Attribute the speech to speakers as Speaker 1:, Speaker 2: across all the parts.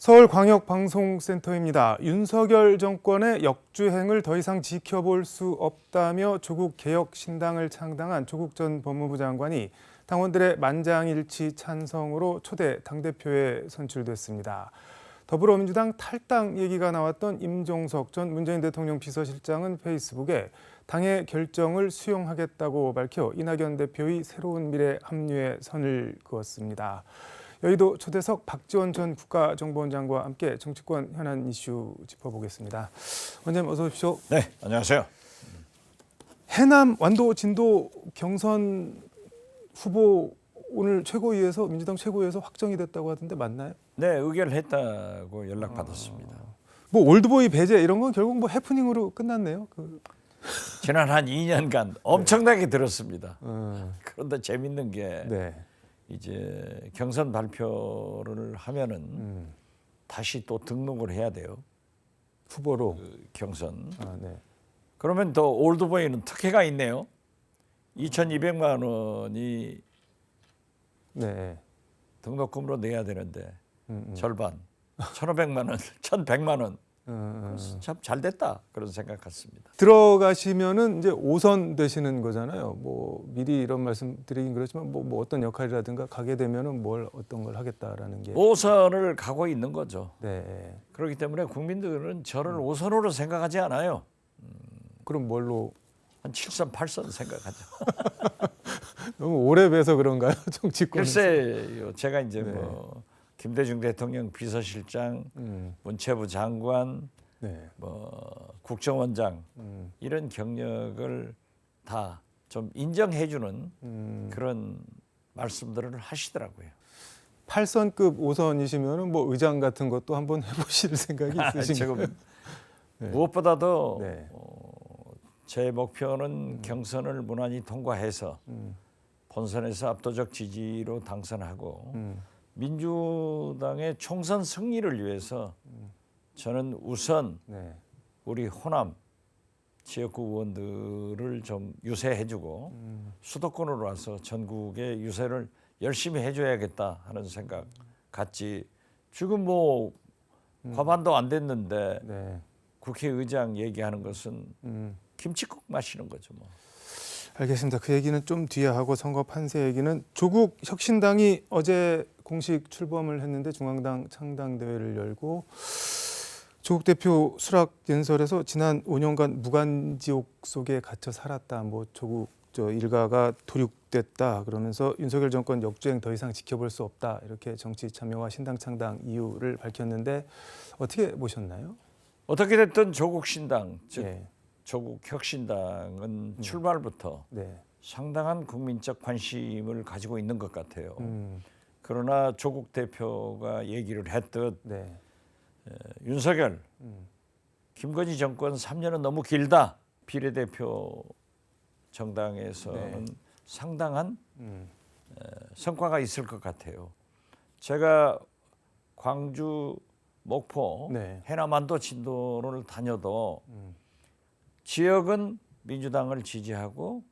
Speaker 1: 서울광역방송센터입니다. 윤석열 정권의 역주행을 더 이상 지켜볼 수 없다며 조국 개혁신당을 창당한 조국 전 법무부 장관이 당원들의 만장일치 찬성으로 초대 당대표에 선출됐습니다. 더불어민주당 탈당 얘기가 나왔던 임종석 전 문재인 대통령 비서실장은 페이스북에 당의 결정을 수용하겠다고 밝혀 이낙연 대표의 새로운 미래 합류에 선을 그었습니다. 여의도 초대석 박지원 전 국가정보원장과 함께 정치권 현안 이슈 짚어보겠습니다. 원장님 어서 오십시오.
Speaker 2: 네, 안녕하세요.
Speaker 1: 해남 완도 진도 경선 후보 오늘 최고위에서 민주당 최고위에서 확정이 됐다고 하던데 맞나요?
Speaker 2: 네, 의결했다고 연락받았습니다.
Speaker 1: 뭐 올드보이 배제 이런 건 결국 뭐 해프닝으로 끝났네요.
Speaker 2: 지난 한 2년간 엄청나게 들었습니다. 그런데 재밌는 게
Speaker 1: 네.
Speaker 2: 이제 경선 발표를 하면은 다시 또 등록을 해야 돼요.
Speaker 1: 후보로
Speaker 2: 경선.
Speaker 1: 네.
Speaker 2: 그러면 더 올드보이는 특혜가 있네요. 2,200만 원이
Speaker 1: 네.
Speaker 2: 등록금으로 내야 되는데 절반, 1,500만 원, 1,100만 원. 참 잘 됐다 그런 생각 같습니다.
Speaker 1: 들어가시면은 이제 5선 되시는 거잖아요. 뭐 미리 이런 말씀 드리긴 그렇지만 뭐 어떤 역할이라든가 가게 되면은 뭘 어떤 걸 하겠다라는 게
Speaker 2: 5선을 가고 있는 거죠.
Speaker 1: 네.
Speaker 2: 그렇기 때문에 국민들은 저를 5선으로 생각하지 않아요.
Speaker 1: 그럼 뭘로
Speaker 2: 한 7선, 8선 생각하죠.
Speaker 1: 너무 오래 뵈서 그런가요? 정치권.
Speaker 2: 글쎄요, 제가 이제
Speaker 1: 네.
Speaker 2: 뭐 김대중 대통령 비서실장, 문체부 장관,
Speaker 1: 네.
Speaker 2: 뭐 국정원장 이런 경력을 다 좀 인정해주는 그런 말씀들을 하시더라고요.
Speaker 1: 8선급 5선이시면은 뭐 의장 같은 것도 한번 해보실 생각이 있으신가요?
Speaker 2: 지금
Speaker 1: 네.
Speaker 2: 무엇보다도
Speaker 1: 네.
Speaker 2: 제 목표는 경선을 무난히 통과해서 본선에서 압도적 지지로 당선하고 민주당의 총선 승리를 위해서 저는 우선
Speaker 1: 네.
Speaker 2: 우리 호남 지역구 의원들을 좀 유세해주고 수도권으로 와서 전국의 유세를 열심히 해줘야겠다 하는 생각 같지. 지금 뭐 과반도 안 됐는데
Speaker 1: 네.
Speaker 2: 국회의장 얘기하는 것은 김치국 마시는 거죠 뭐.
Speaker 1: 알겠습니다. 그 얘기는 좀 뒤에 하고 선거 판세 얘기는 조국 혁신당이 어제 공식 출범을 했는데 중앙당 창당대회를 열고 조국 대표 수락 연설에서 지난 5년간 무간지옥 속에 갇혀 살았다. 뭐 조국 일가가 도륙됐다. 그러면서 윤석열 정권 역주행 더 이상 지켜볼 수 없다. 이렇게 정치 참여와 신당 창당 이유를 밝혔는데 어떻게 보셨나요?
Speaker 2: 어떻게 됐든 조국 신당 즉
Speaker 1: 예.
Speaker 2: 조국 혁신당은 출발부터
Speaker 1: 네.
Speaker 2: 상당한 국민적 관심을 가지고 있는 것 같아요. 그러나 조국 대표가 얘기를 했듯
Speaker 1: 네.
Speaker 2: 윤석열, 김건희 정권 3년은 너무 길다. 비례대표 정당에서는
Speaker 1: 네.
Speaker 2: 상당한 성과가 있을 것 같아요. 제가 광주, 목포,
Speaker 1: 네.
Speaker 2: 해남 완도 진도를 다녀도 지역은 민주당을 지지하고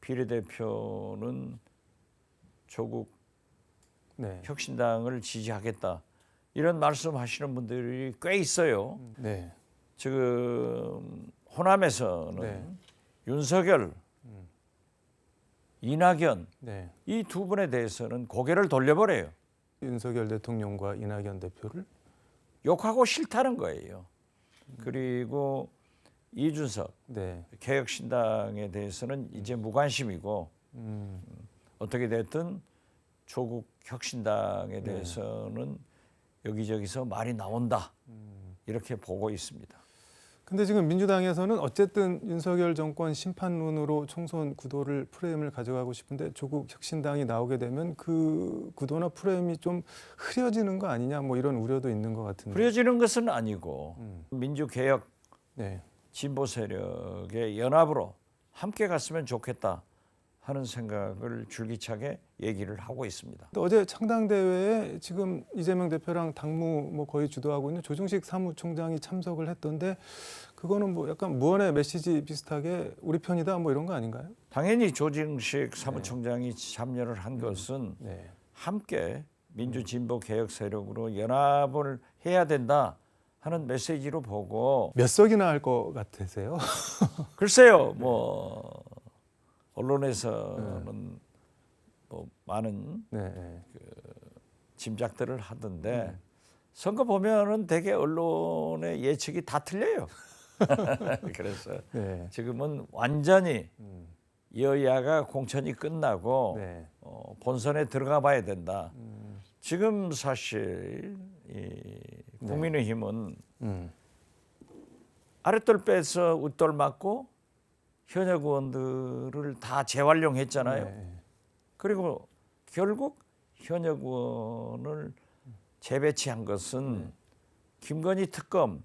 Speaker 2: 비례대표는 조국
Speaker 1: 네.
Speaker 2: 혁신당을 지지하겠다. 이런 말씀하시는 분들이 꽤 있어요.
Speaker 1: 네.
Speaker 2: 지금 호남에서는
Speaker 1: 네.
Speaker 2: 윤석열, 이낙연
Speaker 1: 네.
Speaker 2: 이 두 분에 대해서는 고개를 돌려버려요.
Speaker 1: 윤석열 대통령과 이낙연 대표를
Speaker 2: 욕하고 싫다는 거예요. 그리고 이준석
Speaker 1: 네.
Speaker 2: 개혁신당에 대해서는 이제 무관심이고 어떻게 됐든 조국 혁신당에 대해서는 여기저기서 말이 나온다 이렇게 보고 있습니다.
Speaker 1: 근데 지금 민주당에서는 어쨌든 윤석열 정권 심판론으로 총선 구도를 프레임을 가져가고 싶은데 조국 혁신당이 나오게 되면 그 구도나 프레임이 좀 흐려지는 거 아니냐 뭐 이런 우려도 있는 것 같은데.
Speaker 2: 흐려지는 것은 아니고 민주개혁
Speaker 1: 네.
Speaker 2: 진보 세력의 연합으로 함께 갔으면 좋겠다 하는 생각을 줄기차게 얘기를 하고 있습니다.
Speaker 1: 어제 창당대회에 지금 이재명 대표랑 당무 뭐 거의 주도하고 있는 조정식 사무총장이 참석을 했던데 그거는 뭐 약간 무언의 메시지 비슷하게 우리 편이다 뭐 이런 거 아닌가요?
Speaker 2: 당연히 조정식 사무총장이 참여를 한 것은
Speaker 1: 네.
Speaker 2: 함께 민주진보 개혁 세력으로 연합을 해야 된다 하는 메시지로 보고
Speaker 1: 몇 석이나 할 것 같으세요?
Speaker 2: 글쎄요 뭐 언론에서는 뭐 많은
Speaker 1: 네.
Speaker 2: 짐작들을 하던데 선거 보면은 되게 언론의 예측이 다 틀려요. 그래서
Speaker 1: 네.
Speaker 2: 지금은 완전히 여야가 공천이 끝나고
Speaker 1: 네.
Speaker 2: 본선에 들어가 봐야 된다. 지금 사실 이 국민의힘은 아랫돌 빼서 윗돌 맞고 현역 의원들을 다 재활용했잖아요.
Speaker 1: 네.
Speaker 2: 그리고 결국 현역 의원을 재배치한 것은 김건희 특검,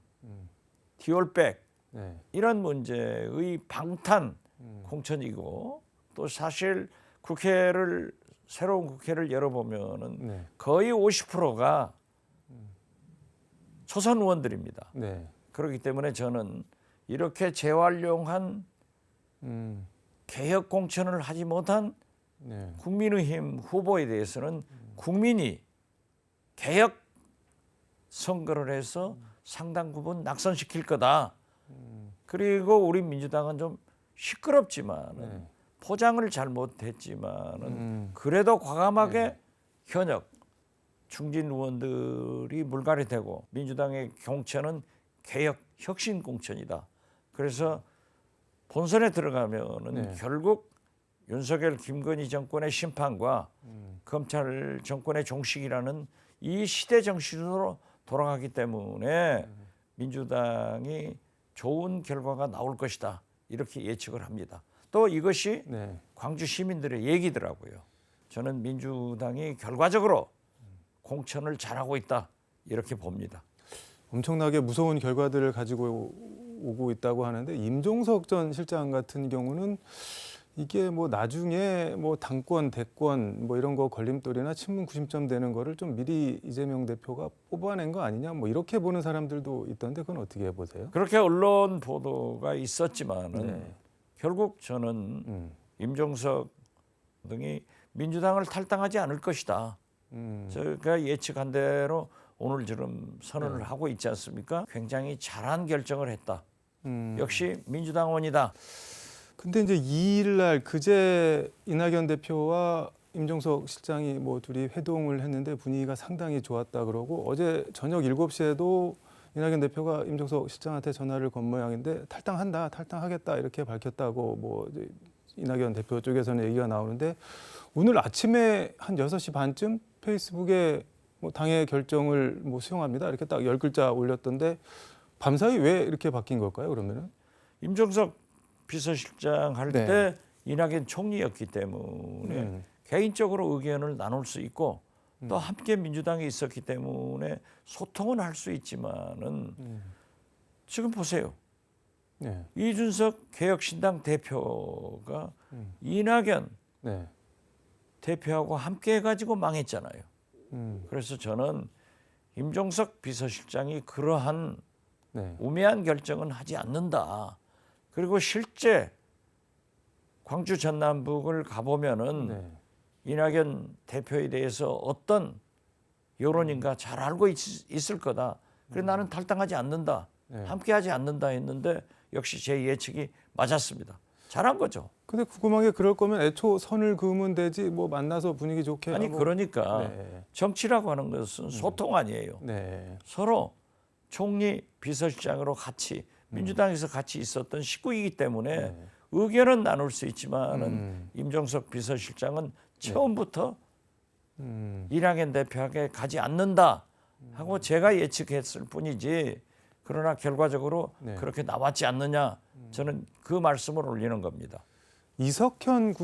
Speaker 2: 디올백
Speaker 1: 네.
Speaker 2: 이런 문제의 방탄 공천이고 또 사실 새로운 국회를 열어보면은
Speaker 1: 네.
Speaker 2: 거의 50%가 초선 의원들입니다.
Speaker 1: 네.
Speaker 2: 그렇기 때문에 저는 이렇게 재활용한 개혁 공천을 하지 못한
Speaker 1: 네.
Speaker 2: 국민의힘 후보에 대해서는 국민이 개혁 선거를 해서 상당 부분 낙선시킬 거다. 그리고 우리 민주당은 좀 시끄럽지만은 포장을 잘못했지만은 그래도 과감하게 현역 중진 의원들이 물갈이 되고 민주당의 공천은 개혁 혁신 공천이다. 그래서 본선에 들어가면은 결국 윤석열 김건희 정권의 심판과 검찰 정권의 종식이라는 이 시대 정신으로 돌아가기 때문에 민주당이 좋은 결과가 나올 것이다. 이렇게 예측을 합니다. 또 이것이 광주 시민들의 얘기더라고요. 저는 민주당이 결과적으로 공천을 잘하고 있다. 이렇게 봅니다.
Speaker 1: 엄청나게 무서운 결과들을 가지고 오고 있다고 하는데 임종석 전 실장 같은 경우는 이게 뭐 나중에 뭐 당권, 대권 뭐 이런 거 걸림돌이나 친문 구심점 되는 거를 좀 미리 이재명 대표가 뽑아낸 거 아니냐 뭐 이렇게 보는 사람들도 있던데 그건 어떻게 보세요?
Speaker 2: 그렇게 언론 보도가 있었지만은 결국 저는 임종석 등이 민주당을 탈당하지 않을 것이다. 제가 예측한 대로 오늘처럼 선언을 하고 있지 않습니까? 굉장히 잘한 결정을 했다. 역시 민주당원이다.
Speaker 1: 근데 이제 2일 날 그제 이낙연 대표와 임종석 실장이 뭐 둘이 회동을 했는데 분위기가 상당히 좋았다 그러고 어제 저녁 7시에도 이낙연 대표가 임종석 실장한테 전화를 건 모양인데 탈당하겠다 이렇게 밝혔다고 뭐 이제 이낙연 대표 쪽에서는 얘기가 나오는데 오늘 아침에 한 6시 반쯤 페이스북에 뭐 당의 결정을 뭐 수용합니다 이렇게 딱 10글자 올렸던데 밤사이 왜 이렇게 바뀐 걸까요 그러면은?
Speaker 2: 임종석 비서실장 할 때 이낙연 총리였기 때문에 개인적으로 의견을 나눌 수 있고 또 함께 민주당에 있었기 때문에 소통은 할 수 있지만은 지금 보세요. 이준석 개혁신당 대표가 이낙연 대표하고 함께 해가지고 망했잖아요. 그래서 저는 임종석 비서실장이 그러한 우매한 결정은 하지 않는다. 그리고 실제 광주 전남북을 가보면은 이낙연 대표에 대해서 어떤 여론인가 잘 알고 있을 거다. 그래서 나는 탈당하지 않는다. 함께하지 않는다 했는데 역시 제 예측이 맞았습니다. 잘한 거죠.
Speaker 1: 근데 궁금한 게 그럴 거면 애초 선을 그으면 되지 뭐 만나서 분위기 좋게
Speaker 2: 아니
Speaker 1: 하고.
Speaker 2: 그러니까 정치라고 하는 것은 소통 아니에요. 서로 총리 비서실장으로 같이 민주당에서 같이 있었던 식구이기 때문에 의견은 나눌 수 있지만은 임종석 비서실장은 처음부터 이낙연 대표에게 가지 않는다 하고 제가 예측했을 뿐이지 그러나 결과적으로 그렇게 나왔지 않느냐 저는 그 말씀을 올리는 겁니다.
Speaker 1: 이석현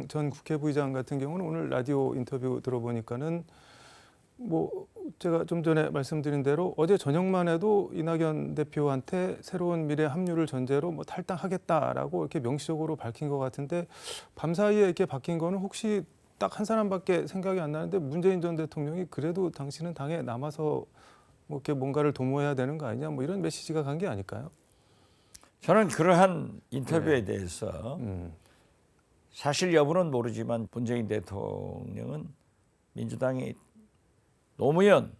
Speaker 1: 전 국회 부의장 같은 경우는 오늘 라디오 인터뷰 들어보니까는 뭐 제가 좀 전에 말씀드린 대로 어제 저녁만 해도 이낙연 대표한테 새로운 미래 합류를 전제로 뭐 탈당하겠다라고 이렇게 명시적으로 밝힌 것 같은데 밤사이에 이렇게 바뀐 거는 혹시 딱 한 사람밖에 생각이 안 나는데 문재인 전 대통령이 그래도 당신은 당에 남아서 뭐 이렇게 뭔가를 도모해야 되는 거 아니냐 뭐 이런 메시지가 간 게 아닐까요?
Speaker 2: 저는 그러한 인터뷰에 대해서 사실 여부는 모르지만 문재인 대통령은 민주당이 노무현,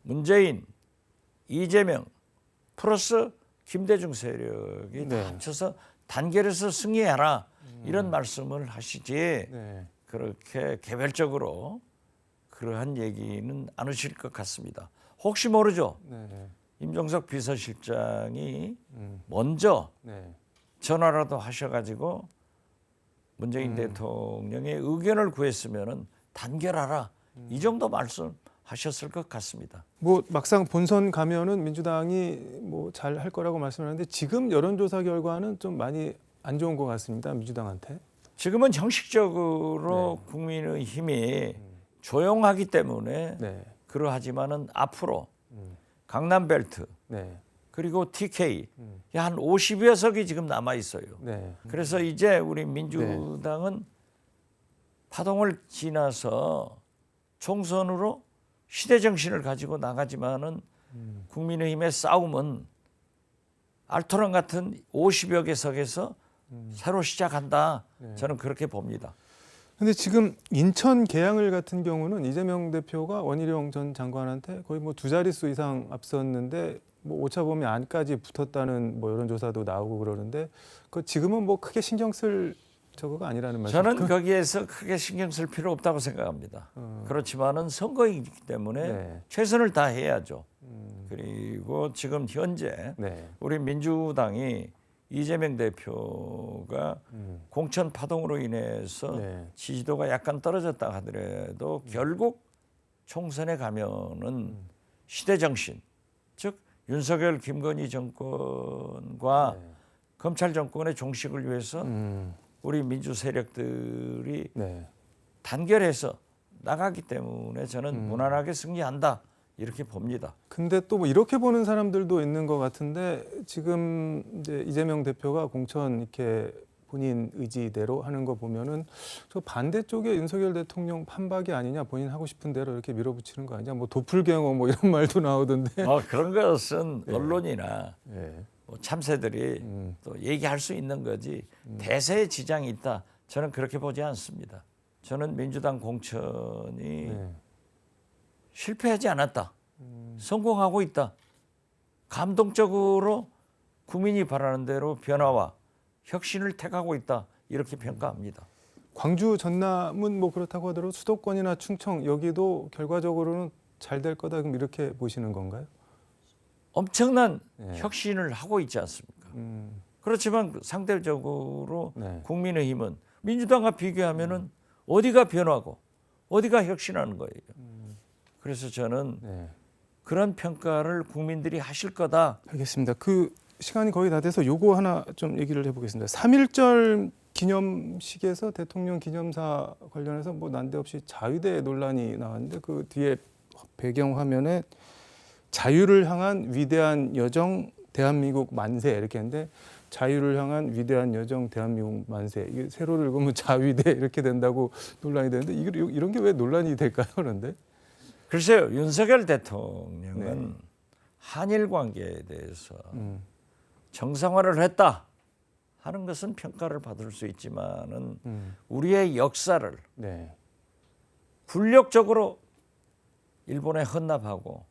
Speaker 2: 문재인, 이재명 플러스 김대중 세력이 다
Speaker 1: 네.
Speaker 2: 합쳐서 단결해서 승리해라 이런 말씀을 하시지
Speaker 1: 네.
Speaker 2: 그렇게 개별적으로 그러한 얘기는 안 하실 것 같습니다. 혹시 모르죠.
Speaker 1: 네.
Speaker 2: 임종석 비서실장이 먼저
Speaker 1: 네.
Speaker 2: 전화라도 하셔가지고 문재인 대통령의 의견을 구했으면은 단결하라 이 정도 말씀하셨을 것 같습니다.
Speaker 1: 뭐 막상 본선 가면은 민주당이 뭐 잘 할 거라고 말씀하는데 지금 여론조사 결과는 좀 많이 안 좋은 것 같습니다. 민주당한테.
Speaker 2: 지금은 형식적으로 국민의힘이 조용하기 때문에
Speaker 1: 네.
Speaker 2: 그러하지만은 앞으로 강남벨트
Speaker 1: 네.
Speaker 2: 그리고 TK 한 50여 석이 지금 남아 있어요.
Speaker 1: 네.
Speaker 2: 그래서 이제 우리 민주당은 파동을 지나서 총선으로 시대 정신을 가지고 나가지만은 국민의힘의 싸움은 알토란 같은 50여 개 석에서 새로 시작한다. 저는 그렇게 봅니다.
Speaker 1: 근데 지금 인천 계양을 같은 경우는 이재명 대표가 원희룡 전 장관한테 거의 뭐 2자릿수 이상 앞섰는데 뭐 오차 범위 안까지 붙었다는 뭐 여론조사도 나오고 그러는데 그 지금은 뭐 크게 신경 쓸 저거가 아니라는 말씀이죠.
Speaker 2: 저는 거기에서 크게 신경 쓸 필요 없다고 생각합니다. 그렇지만은 선거이기 때문에
Speaker 1: 네.
Speaker 2: 최선을 다해야죠. 그리고 지금 현재
Speaker 1: 네.
Speaker 2: 우리 민주당이 이재명 대표가 공천 파동으로 인해서
Speaker 1: 네.
Speaker 2: 지지도가 약간 떨어졌다 하더라도 결국 총선에 가면은 시대 정신, 즉 윤석열 김건희 정권과 검찰 정권의 종식을 위해서 우리 민주 세력들이
Speaker 1: 네.
Speaker 2: 단결해서 나가기 때문에 저는 무난하게 승리한다 이렇게 봅니다.
Speaker 1: 근데 또 뭐 이렇게 보는 사람들도 있는 것 같은데 지금 이제 이재명 대표가 공천 이렇게 본인 의지대로 하는 거 보면은 저 반대쪽에 윤석열 대통령 판박이 아니냐 본인 하고 싶은 대로 이렇게 밀어붙이는 거 아니냐 뭐 도플갱어 뭐 이런 말도 나오던데.
Speaker 2: 그런 것은 언론이나
Speaker 1: 네.
Speaker 2: 뭐 참새들이 또 얘기할 수 있는 거지 대세에 지장이 있다. 저는 그렇게 보지 않습니다. 저는 민주당 공천이
Speaker 1: 네.
Speaker 2: 실패하지 않았다. 성공하고 있다. 감동적으로 국민이 바라는 대로 변화와 혁신을 택하고 있다. 이렇게 평가합니다.
Speaker 1: 광주 전남은 뭐 그렇다고 하더라도 수도권이나 충청 여기도 결과적으로는 잘 될 거다 그럼 이렇게 보시는 건가요?
Speaker 2: 엄청난
Speaker 1: 네.
Speaker 2: 혁신을 하고 있지 않습니까? 그렇지만 상대적으로
Speaker 1: 네.
Speaker 2: 국민의힘은 민주당과 비교하면은 어디가 변화고 어디가 혁신하는 거예요. 그래서 저는
Speaker 1: 네.
Speaker 2: 그런 평가를 국민들이 하실 거다.
Speaker 1: 알겠습니다. 그 시간이 거의 다 돼서 요거 하나 좀 얘기를 해보겠습니다. 3.1절 기념식에서 대통령 기념사 관련해서 뭐 난데없이 자유대 논란이 나왔는데 그 뒤에 배경 화면에 자유를 향한 위대한 여정 대한민국 만세 이렇게 했는데 자유를 향한 위대한 여정 대한민국 만세 이게 세로를 읽으면 자위대 이렇게 된다고 논란이 되는데 이런 게 왜 논란이 될까요? 그런데
Speaker 2: 글쎄요. 윤석열 대통령은 한일 관계에 대해서 정상화를 했다 하는 것은 평가를 받을 수 있지만은 우리의 역사를
Speaker 1: 네.
Speaker 2: 굴력적으로 일본에 헌납하고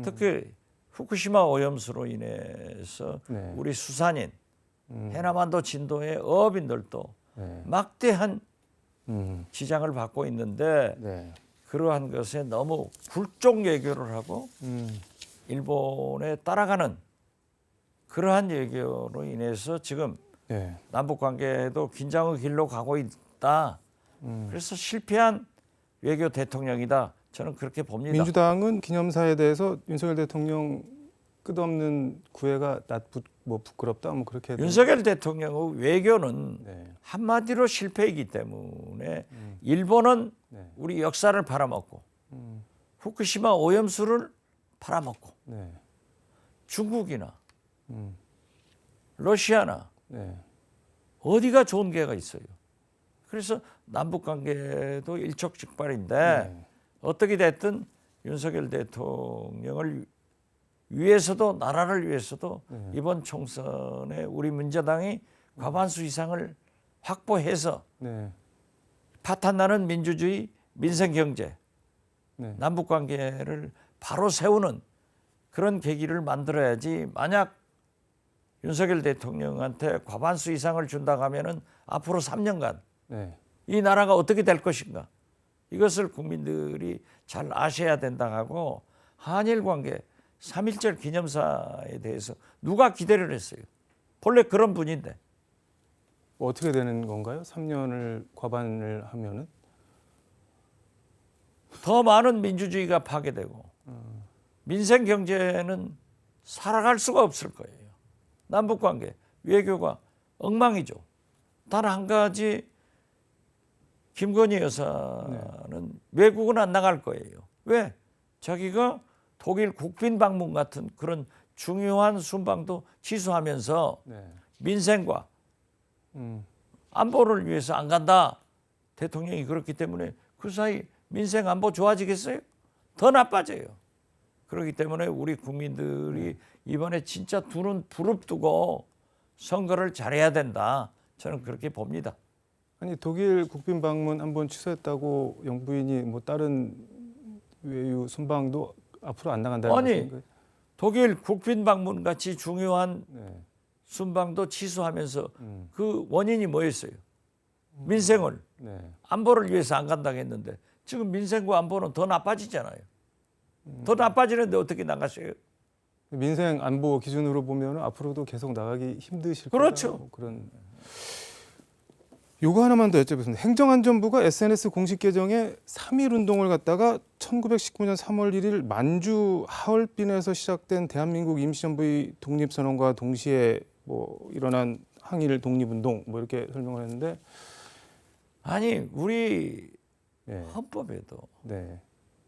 Speaker 2: 특히 후쿠시마 오염수로 인해서
Speaker 1: 네.
Speaker 2: 우리 수산인 해남한도 진도의 어업인들도
Speaker 1: 네.
Speaker 2: 막대한 지장을 받고 있는데
Speaker 1: 네.
Speaker 2: 그러한 것에 너무 굴종 외교를 하고 일본에 따라가는 그러한 외교로 인해서 지금
Speaker 1: 네.
Speaker 2: 남북 관계도 긴장의 길로 가고 있다. 그래서 실패한 외교 대통령이다. 저는 그렇게 봅니다.
Speaker 1: 민주당은 기념사에 대해서 윤석열 대통령 끝없는 구애가 뭐 부끄럽다 뭐 그렇게 해도.
Speaker 2: 윤석열 대통령의 외교는
Speaker 1: 네.
Speaker 2: 한마디로 실패이기 때문에 일본은
Speaker 1: 네.
Speaker 2: 우리 역사를 팔아먹고 후쿠시마 오염수를 팔아먹고
Speaker 1: 네.
Speaker 2: 중국이나 러시아나
Speaker 1: 네.
Speaker 2: 어디가 좋은 게가 있어요. 그래서 남북관계도 일촉즉발인데
Speaker 1: 네.
Speaker 2: 어떻게 됐든 윤석열 대통령을 위해서도 나라를 위해서도 이번 총선에 우리 민주당이 과반수 이상을 확보해서
Speaker 1: 네.
Speaker 2: 파탄나는 민주주의, 민생경제
Speaker 1: 네.
Speaker 2: 남북 관계를 바로 세우는 그런 계기를 만들어야지. 만약 윤석열 대통령한테 과반수 이상을 준다고 하면은 앞으로 3년간
Speaker 1: 네.
Speaker 2: 이 나라가 어떻게 될 것인가, 이것을 국민들이 잘 아셔야 된다 하고, 한일 관계 3.1절 기념사에 대해서 누가 기대를 했어요? 본래 그런 분인데.
Speaker 1: 뭐 어떻게 되는 건가요? 3년을 과반을 하면은?
Speaker 2: 더 많은 민주주의가 파괴되고 민생 경제는 살아갈 수가 없을 거예요. 남북 관계, 외교가 엉망이죠. 단 한 가지, 김건희 여사는 외국은 안 나갈 거예요. 왜? 자기가 독일 국빈 방문 같은 그런 중요한 순방도 취소하면서
Speaker 1: 네.
Speaker 2: 민생과 안보를 위해서 안 간다. 대통령이 그렇기 때문에 그 사이 민생 안보 좋아지겠어요? 더 나빠져요. 그렇기 때문에 우리 국민들이 이번에 진짜 두 눈 부릅뜨고 선거를 잘해야 된다. 저는 그렇게 봅니다.
Speaker 1: 아니 독일 국빈 방문 한번 취소했다고 영부인이 뭐 다른 외유 순방도 앞으로 안 나간다는
Speaker 2: 아니,
Speaker 1: 말씀인가요?
Speaker 2: 독일 국빈 방문 같이 중요한
Speaker 1: 네.
Speaker 2: 순방도 취소하면서 그 원인이 뭐였어요? 민생을,
Speaker 1: 네.
Speaker 2: 안보를 위해서 안 간다고 했는데 지금 민생과 안보는 더 나빠지잖아요. 더 나빠지는데 어떻게 나가세요?
Speaker 1: 민생 안보 기준으로 보면 앞으로도 계속 나가기 힘드실
Speaker 2: 그렇죠.
Speaker 1: 거다. 뭐 그런. 요거 하나만 더 여쭤보겠습니다. 행정안전부가 SNS 공식 계정에 3.1 운동을 갖다가 1919년 3월 1일 만주 하얼빈에서 시작된 대한민국 임시정부의 독립선언과 동시에 뭐 일어난 항일 독립운동 뭐 이렇게 설명을 했는데,
Speaker 2: 아니, 우리
Speaker 1: 네.
Speaker 2: 헌법에도
Speaker 1: 네.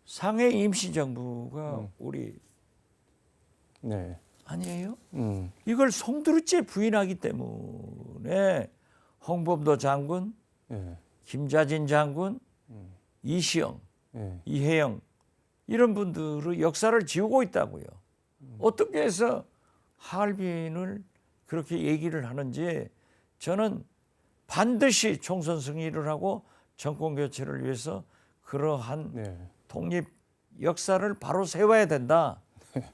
Speaker 2: 상해 임시정부가 우리
Speaker 1: 네.
Speaker 2: 아니에요?
Speaker 1: 음.
Speaker 2: 이걸 송두리째 부인하기 때문에 홍범도 장군,
Speaker 1: 네.
Speaker 2: 김자진 장군, 이시영,
Speaker 1: 네.
Speaker 2: 이혜영 이런 분들의 역사를 지우고 있다고요. 어떻게 해서 하얼빈을 그렇게 얘기를 하는지, 저는 반드시 총선 승리를 하고 정권 교체를 위해서 그러한
Speaker 1: 네.
Speaker 2: 독립 역사를 바로 세워야 된다.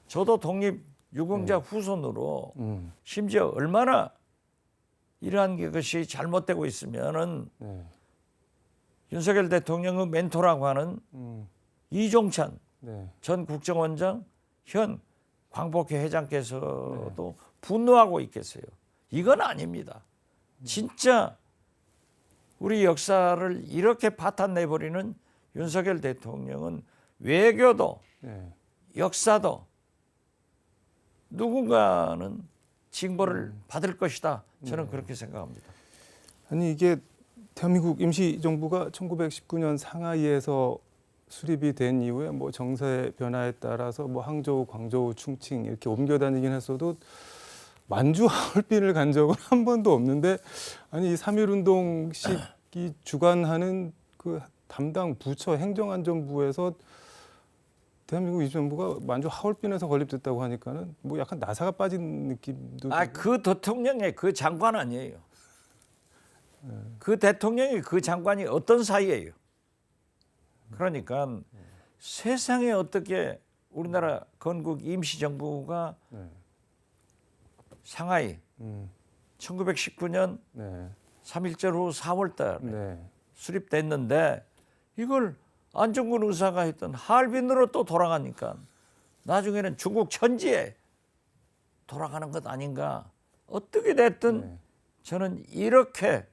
Speaker 2: 저도 독립 유공자 후손으로 심지어 얼마나 이러한 것이 잘못되고 있으면은
Speaker 1: 네.
Speaker 2: 윤석열 대통령의 멘토라고 하는 이종찬
Speaker 1: 네.
Speaker 2: 전 국정원장, 현 광복회 회장께서도 분노하고 있겠어요. 이건 아닙니다. 진짜 우리 역사를 이렇게 파탄내버리는 윤석열 대통령은 외교도
Speaker 1: 네.
Speaker 2: 역사도 누군가는 징벌을 받을 것이다. 저는 그렇게 생각합니다.
Speaker 1: 아니 이게 대한민국 임시정부가 1919년 상하이에서 수립이 된 이후에 뭐 정세 변화에 따라서 뭐 항저우, 광저우, 충칭 이렇게 옮겨 다니긴 했어도 만주 하얼빈을 간 적은 한 번도 없는데, 아니 이 3.1 운동식이 주관하는 그 담당 부처 행정안전부에서 대한민국 임시정부가 만주 하얼빈에서 건립됐다고 하니까는 뭐 약간 나사가 빠진 느낌도.
Speaker 2: 그 대통령의 그 장관 아니에요. 그 대통령이 그 장관이 어떤 사이예요. 그러니까 세상에 어떻게 우리나라 건국 임시정부가 상하이 1919년
Speaker 1: 네.
Speaker 2: 3.1절 후 4월 달에
Speaker 1: 네.
Speaker 2: 수립됐는데 이걸 안중근 의사가 했던 하얼빈으로 또 돌아가니까 나중에는 중국 천지에 돌아가는 것 아닌가. 어떻게 됐든 저는 이렇게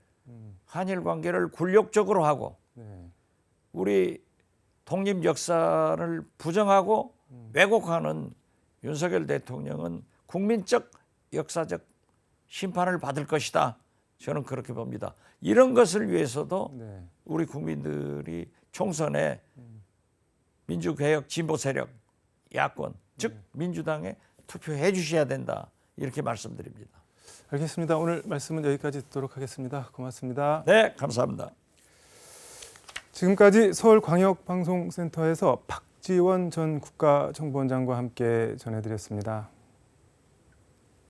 Speaker 2: 한일 관계를 굴욕적으로 하고 우리 독립 역사를 부정하고 왜곡하는 윤석열 대통령은 국민적 역사적 심판을 받을 것이다. 저는 그렇게 봅니다. 이런 것을 위해서도 우리 국민들이 총선에 민주개혁 진보 세력 야권 즉 민주당에 투표해 주셔야 된다. 이렇게 말씀드립니다.
Speaker 1: 알겠습니다. 오늘 말씀은 여기까지 듣도록 하겠습니다. 고맙습니다.
Speaker 2: 네, 감사합니다.
Speaker 1: 지금까지 서울광역방송센터에서 박지원 전 국가정보원장과 함께 전해드렸습니다.